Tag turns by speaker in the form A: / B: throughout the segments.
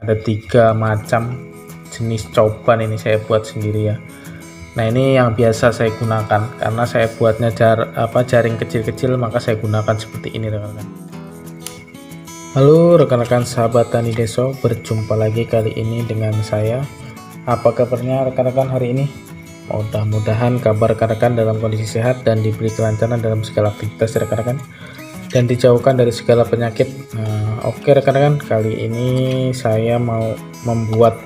A: ada 3 macam jenis coban, ini saya buat sendiri ya. Nah ini yang biasa saya gunakan karena saya buatnya jaring kecil-kecil, maka saya gunakan seperti ini rekan-rekan. Halo rekan-rekan sahabat Tani Deso, berjumpa lagi kali ini dengan saya. Apa kabarnya rekan-rekan hari ini? Mudah-mudahan kabar rekan-rekan dalam kondisi sehat dan diberi kelancaran dalam segala aktivitas rekan-rekan, dan dijauhkan dari segala penyakit. Oke rekan-rekan, kali ini saya mau membuat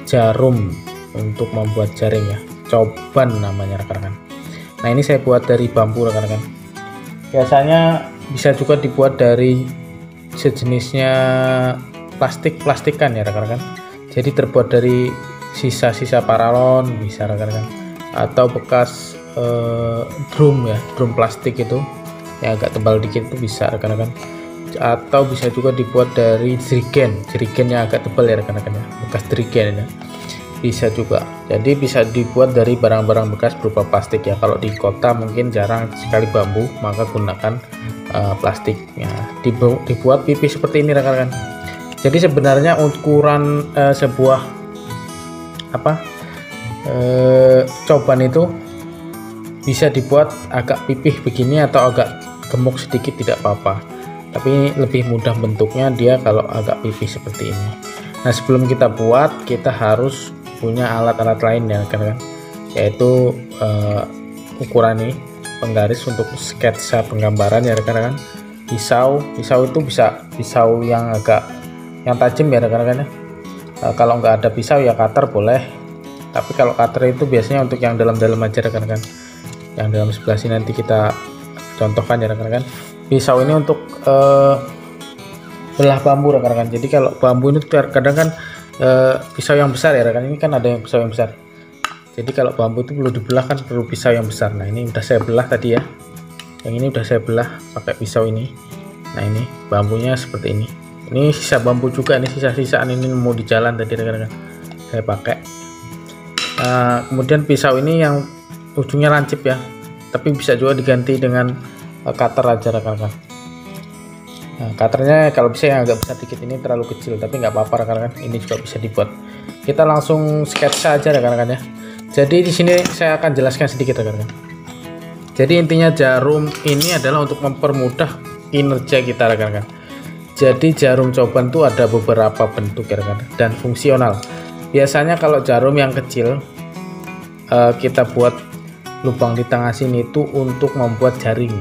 A: jarum untuk membuat jaring ya, coban namanya rekan-rekan. Nah ini saya buat dari bambu rekan-rekan. Biasanya bisa juga dibuat dari sejenisnya plastikan ya rekan-rekan. Jadi terbuat dari sisa-sisa paralon bisa rekan-rekan, atau bekas drum ya, drum plastik itu yang agak tebal dikit itu bisa rekan-rekan, atau bisa juga dibuat dari jerigen yang agak tebal ya rekan-rekan ya, bekas jerigen ya bisa juga. Jadi bisa dibuat dari barang-barang bekas berupa plastik ya. Kalau di kota mungkin jarang sekali bambu, maka gunakan plastik ya. Dibuat pipih seperti ini rekan-rekan. Jadi sebenarnya ukuran sebuah coban itu bisa dibuat agak pipih begini atau agak gemuk sedikit tidak apa-apa, tapi lebih mudah bentuknya dia kalau agak pipih seperti ini. Nah sebelum kita buat, kita harus punya alat-alat lain ya rekan-rekan, yaitu ukuran ini, penggaris untuk sketsa penggambaran ya rekan-rekan, pisau itu bisa pisau yang tajam ya rekan-rekan ya. Kalau nggak ada pisau ya cutter boleh, tapi kalau cutter itu biasanya untuk yang dalam-dalam aja rekan-rekan. Yang dalam sebelah sini nanti kita contohkan ya rekan-rekan. Pisau ini untuk belah bambu rekan-rekan. Jadi kalau bambu ini kadang kan pisau yang besar ya rekan, ini kan ada yang pisau yang besar. Jadi kalau bambu itu perlu dibelah kan perlu pisau yang besar. Nah ini udah saya belah tadi ya, yang ini udah saya belah pakai pisau ini. Nah ini bambunya seperti ini. Ini sisa bambu juga, ini sisa-sisaan ini mau di jalan tadi rekan-rekan saya pakai. Kemudian pisau ini yang ujungnya lancip ya, tapi bisa juga diganti dengan cutter aja rekan-rekan. Nah, cutternya kalau bisa yang agak besar dikit, ini terlalu kecil tapi nggak apa-apa rekan-rekan, ini juga bisa dibuat. Kita langsung sketsa aja rekan-rekan ya. Jadi di sini saya akan jelaskan sedikit rekan-rekan. Jadi intinya jarum ini adalah untuk mempermudah kinerja kita rekan-rekan. Jadi jarum coban itu ada beberapa bentuk ya rekan, dan fungsional. Biasanya kalau jarum yang kecil kita buat lubang di tengah sini itu untuk membuat jaring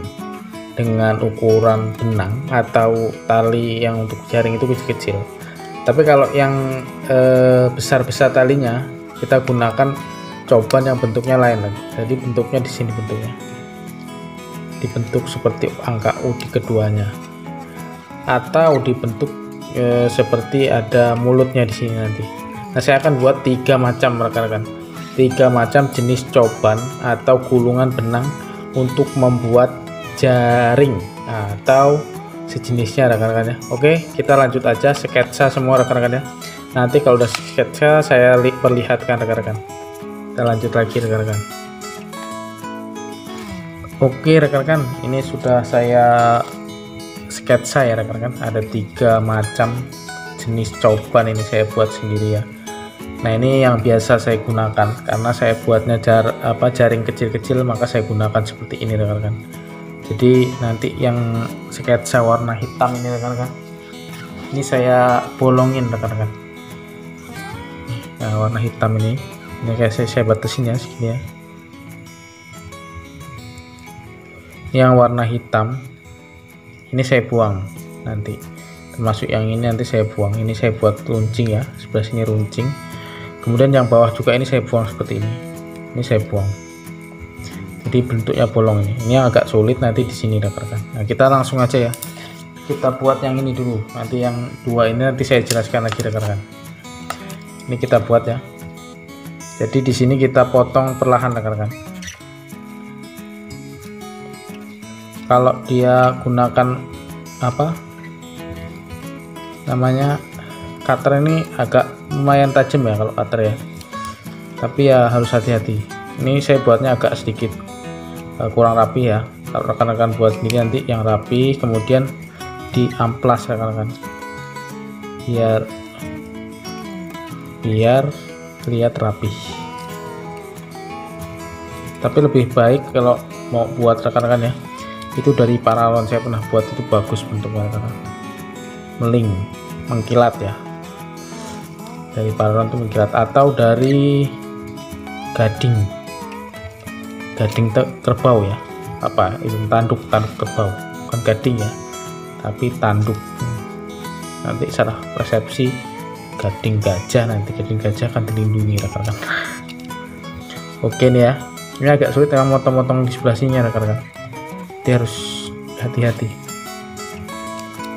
A: dengan ukuran benang atau tali yang untuk jaring itu kecil-kecil. Tapi kalau yang besar-besar talinya kita gunakan coban yang bentuknya lain lagi. Jadi bentuknya di sini, bentuknya dibentuk seperti angka U di keduanya, atau dibentuk seperti ada mulutnya di sini nanti. Nah saya akan buat 3 macam rekan-rekan, 3 macam jenis coban atau gulungan benang untuk membuat jaring atau sejenisnya rekan-rekan ya. Oke, kita lanjut aja sketsa semua rekan-rekan ya. Nanti kalau udah sketsa saya perlihatkan rekan-rekan. Kita lanjut lagi rekan-rekan. Oke rekan-rekan, ini sudah saya sketsa ya rekan-rekan. Ada 3 macam jenis coban, ini saya buat sendiri ya. Nah ini yang biasa saya gunakan karena saya buatnya jaring kecil-kecil, maka saya gunakan seperti ini rekan-rekan. Jadi nanti yang sketsa warna hitam ini rekan-rekan, ini saya bolongin rekan-rekan. Nah warna hitam ini kayak saya batasin ya segini ya. Yang warna hitam ini saya buang nanti, termasuk yang ini nanti saya buang. Ini saya buat runcing ya, sebelah sini runcing. Kemudian yang bawah juga ini saya buang seperti ini. Ini saya buang. Jadi bentuknya bolong ini. Ini agak sulit nanti di sini rekan-rekan. Nah, kita langsung aja ya. Kita buat yang ini dulu. Nanti yang 2 ini nanti saya jelaskan lagi rekan-rekan. Ini kita buat ya. Jadi di sini kita potong perlahan rekan-rekan. Kalau dia gunakan cutter ini agak lumayan tajam ya kalau cutter ya, tapi ya harus hati-hati. Ini saya buatnya agak sedikit kurang rapi ya. Kalau rekan-rekan buat sendiri nanti yang rapi, kemudian di amplas rekan-rekan. biar lihat rapih. Tapi lebih baik kalau mau buat rekan-rekan ya, itu dari paralon. Saya pernah buat, itu bagus bentuknya rekan-rekan, meling, mengkilat ya, dari paralon itu mengkilat, atau dari gading kerbau ya, apa itu, tanduk kerbau, bukan gading ya, tapi tanduk. Nanti salah persepsi gading gajah, nanti gading gajah akan dilindungi rekan-rekan. Oke nih ya, ini agak sulit memang motong-motong di sebelah sini ya rekan-rekan, dia harus hati-hati,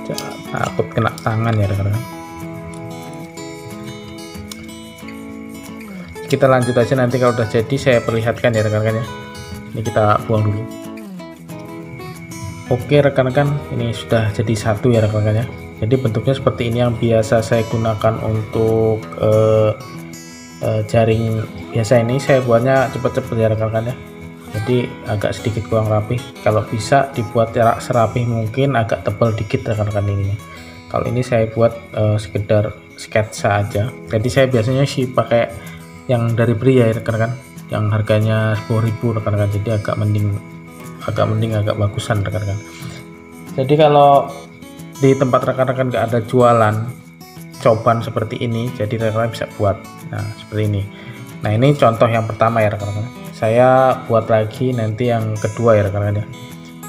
A: jangan takut kena tangan ya rekan-rekan. Kita lanjut aja, nanti kalau udah jadi saya perlihatkan ya rekan-rekan ya. Ini kita buang dulu. Oke rekan-rekan, ini sudah jadi satu ya rekan-rekan ya. Jadi bentuknya seperti ini, yang biasa saya gunakan untuk jaring biasa. Ini saya buatnya cepet-cepet ya rekan-rekan ya, jadi agak sedikit kurang rapih. Kalau bisa dibuat serapih mungkin, agak tebal dikit rekan-rekan ini. Kalau ini saya buat sekedar sketsa aja. Jadi saya biasanya sih pakai yang dari Bri ya rekan-rekan, yang harganya 10.000 rekan-rekan, jadi agak mending, agak bagusan rekan-rekan. Jadi kalau di tempat rekan-rekan nggak ada jualan coban seperti ini, jadi rekan-rekan bisa buat. Nah seperti ini. Nah ini contoh yang pertama ya rekan-rekan, saya buat lagi nanti yang kedua ya rekan-rekan ya.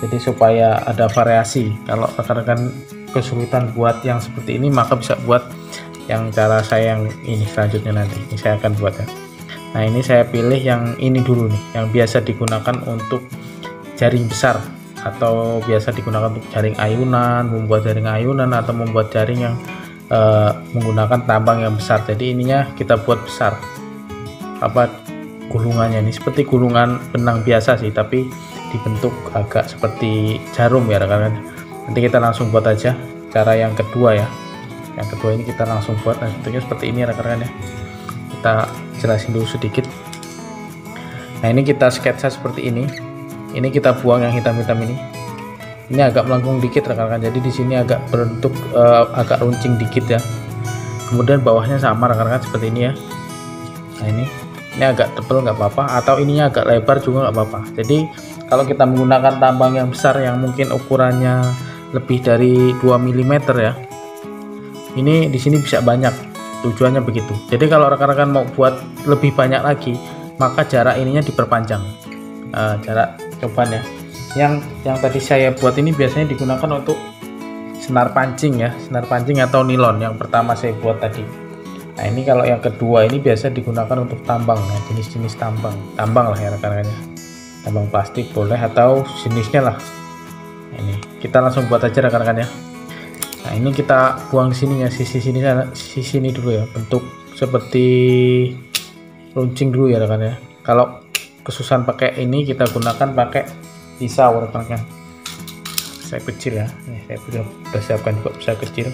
A: Jadi supaya ada variasi, kalau rekan-rekan kesulitan buat yang seperti ini, maka bisa buat yang cara saya yang ini selanjutnya, nanti ini saya akan buat ya. Nah ini saya pilih yang ini dulu nih, yang biasa digunakan untuk jaring besar, atau biasa digunakan untuk jaring ayunan, membuat jaring ayunan, atau membuat jaring yang menggunakan tambang yang besar. Jadi ininya kita buat besar, apa gulungannya ini seperti gulungan benang biasa sih, tapi dibentuk agak seperti jarum ya rekan-rekan. Nanti kita langsung buat aja cara yang kedua ya. Yang kedua ini kita langsung buat. Nah bentuknya seperti ini rekan-rekan ya, kita jelasin dulu sedikit. Nah ini kita sketsa seperti ini. Ini kita buang yang hitam-hitam ini. Ini agak melengkung dikit rekan-rekan, jadi di sini agak berbentuk agak runcing dikit ya. Kemudian bawahnya sama rekan-rekan seperti ini ya. Nah ini agak tebal nggak apa-apa, atau ininya agak lebar juga nggak apa-apa. Jadi kalau kita menggunakan tambang yang besar yang mungkin ukurannya lebih dari 2 mm ya, ini di sini bisa banyak, tujuannya begitu. Jadi kalau rekan-rekan mau buat lebih banyak lagi, maka jarak ininya diperpanjang, jarak coban ya. Yang tadi saya buat ini biasanya digunakan untuk senar pancing ya, senar pancing atau nilon yang pertama saya buat tadi. Nah ini kalau yang kedua ini biasa digunakan untuk tambang ya, jenis-jenis tambang lah ya rekan-rekan ya, tambang plastik boleh atau jenisnya lah. Nah, ini kita langsung buat aja rekan-rekan ya. Nah ini kita buang sininya, sisi sini dulu ya, bentuk seperti runcing dulu ya rekan ya. Kalau kesusahan pakai ini, kita gunakan pakai pisau rekan-rekan. Saya kecil ya, nih, saya sudah siapkan juga pisau kecil.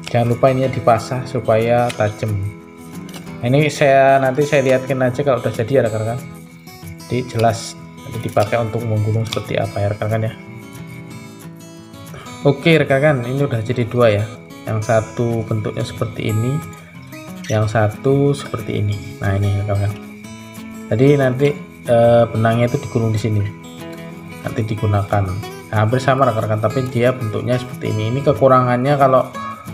A: Jangan lupa ini dipasah supaya tajam. Nah, ini nanti saya lihatkan aja kalau udah jadi ya rekan-rekan. Jadi jelas nanti dipakai untuk menggulung seperti apa ya rekan-rekan ya. Oke rekan-rekan, ini udah jadi dua ya. Yang satu bentuknya seperti ini, yang satu seperti ini. Nah ini rekan-rekan. Jadi nanti benangnya itu digulung di sini. Nanti digunakan. Nah, hampir sama rekan-rekan, tapi dia bentuknya seperti ini. Ini kekurangannya kalau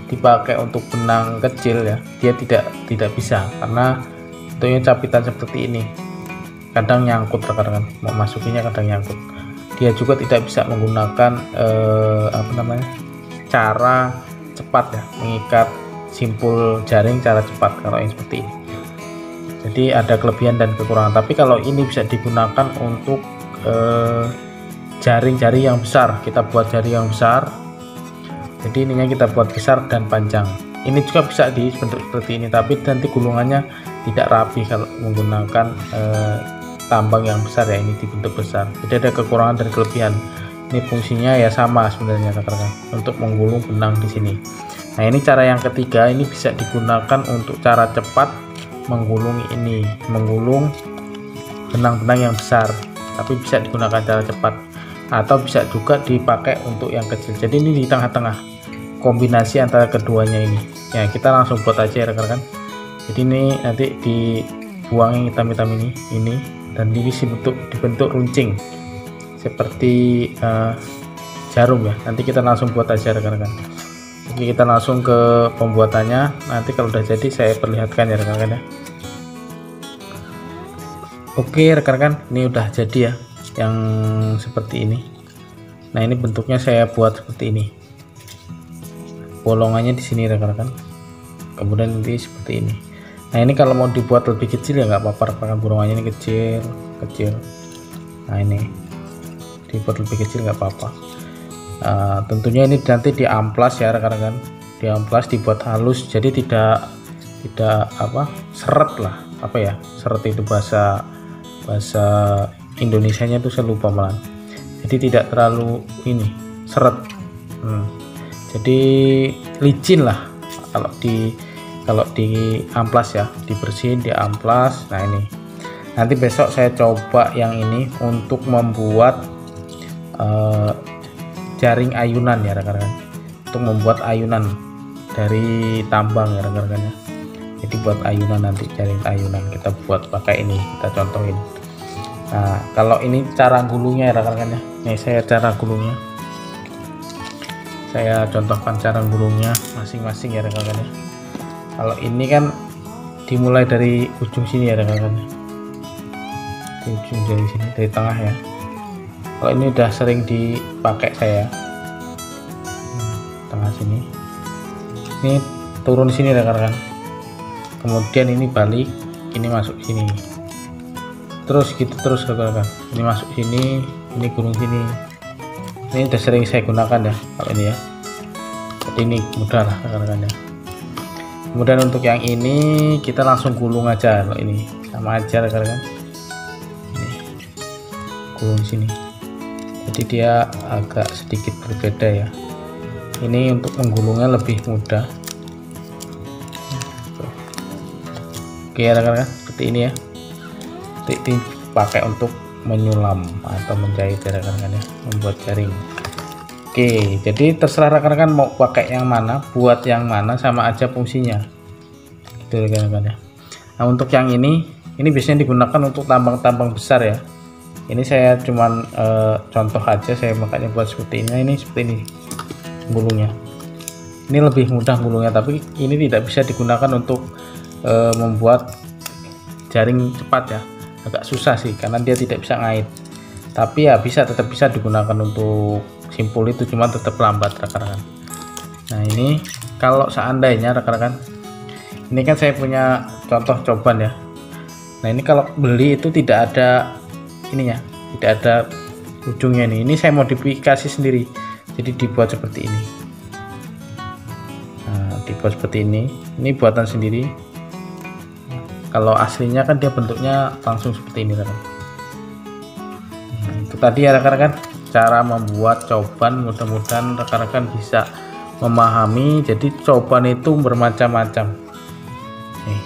A: dipakai untuk benang kecil ya, dia tidak bisa, karena bentuknya capitan seperti ini. Kadang nyangkut rekan-rekan, mau masukinya kadang nyangkut. Dia juga tidak bisa menggunakan cara cepat ya, mengikat simpul jaring cara cepat kalau yang seperti ini. Jadi ada kelebihan dan kekurangan. Tapi kalau ini bisa digunakan untuk jaring-jaring yang besar, kita buat jaring yang besar. Jadi ininya kita buat besar dan panjang. Ini juga bisa dibentuk seperti ini, tapi nanti gulungannya tidak rapi kalau menggunakan tambang yang besar ya, ini dibentuk besar. Jadi ada kekurangan dan kelebihan. Ini fungsinya ya sama sebenarnya rekan-rekan, untuk menggulung benang di sini. Nah ini cara yang ketiga, ini bisa digunakan untuk cara cepat menggulung ini, menggulung benang-benang yang besar, tapi bisa digunakan cara cepat, atau bisa juga dipakai untuk yang kecil. Jadi ini di tengah-tengah, kombinasi antara keduanya ini. ya kita langsung buat aja ya rekan-rekan. Jadi ini nanti dibuang yang hitam-hitam ini dan dibentuk runcing seperti jarum ya. Nanti kita langsung buat aja rekan-rekan. Jadi kita langsung ke pembuatannya. Nanti kalau udah jadi saya perlihatkan ya rekan-rekan ya. Oke rekan-rekan, ini udah jadi ya yang seperti ini. Nah ini bentuknya saya buat seperti ini, bolongannya di sini rekan-rekan, kemudian nanti seperti ini. Nah ini kalau mau dibuat lebih kecil ya nggak apa-apa rekan-rekan, bolongannya ini kecil. Nah ini dibuat lebih kecil nggak apa-apa. Tentunya ini nanti diamplas ya rekan-rekan, diamplas, dibuat halus, jadi tidak seret lah, seret itu bahasa Indonesianya tuh saya lupa malah. Jadi tidak terlalu ini seret, jadi licin lah kalau di amplas ya, dibersihin, diamplas. Nah ini nanti besok saya coba yang ini untuk membuat jaring ayunan ya rekan-rekan, untuk membuat ayunan dari tambang ya rekan-rekan ya. Jadi buat ayunan, nanti jaring ayunan kita buat pakai ini, kita contohin. Nah kalau ini cara gulungnya ya rekan-rekan ya, ini saya cara gulungnya, saya contohkan cara gulungnya masing-masing ya rekan-rekan ya. Kalau ini kan dimulai dari ujung sini ya rekan-rekan ya, di ujung dari sini, dari tengah ya. Kalau ini udah sering dipakai saya, tengah sini, ini turun sini rekan-rekan, kemudian ini balik, ini masuk sini, terus gitu terus rekan-rekan. Ini masuk sini, ini gulung sini. Ini udah sering saya gunakan ya kalau ini ya, jadi ini mudah lah rekan-rekan ya. Kemudian untuk yang ini kita langsung gulung aja, kalau ini sama aja rekan-rekan, ini gulung sini, jadi dia agak sedikit berbeda ya. Ini untuk menggulungnya lebih mudah. Oke rekan-rekan, seperti ini ya, ini pakai untuk menyulam atau menjahit ya rekan-rekan ya, membuat jaring. Oke, jadi terserah rekan-rekan mau pakai yang mana, buat yang mana, sama aja fungsinya gitu rekan-rekan ya. Nah untuk yang ini biasanya digunakan untuk tambang-tambang besar ya. Ini saya cuman contoh aja, saya makanya buat seperti ini. Nah, ini seperti ini gulungnya, ini lebih mudah gulungnya, tapi ini tidak bisa digunakan untuk membuat jaring cepat ya, agak susah sih karena dia tidak bisa ngait. Tapi ya tetap bisa digunakan untuk simpul itu, cuma tetap lambat rekan-rekan. Nah ini kalau seandainya rekan-rekan, ini kan saya punya contoh coban ya. Nah ini kalau beli itu tidak ada ininya, tidak ada ujungnya ini saya modifikasi sendiri, jadi dibuat seperti ini. Nah dibuat seperti ini buatan sendiri. Kalau aslinya kan dia bentuknya langsung seperti ini rekan. Nah, itu tadi ya rekan-rekan cara membuat coban, mudah-mudahan rekan-rekan bisa memahami. Jadi coban itu bermacam-macam, nih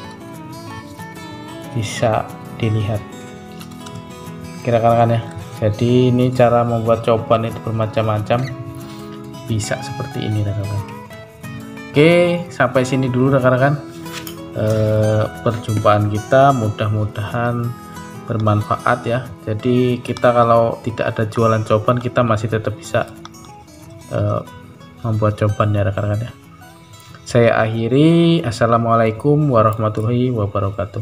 A: bisa dilihat rekan-rekan ya. Jadi ini cara membuat coban itu bermacam-macam, bisa seperti ini rekan-rekan. Oke, sampai sini dulu rekan-rekan perjumpaan kita, mudah-mudahan bermanfaat ya. Jadi kita kalau tidak ada jualan coban, kita masih tetap bisa membuat coban ya rekan-rekan ya. Saya akhiri, assalamualaikum warahmatullahi wabarakatuh.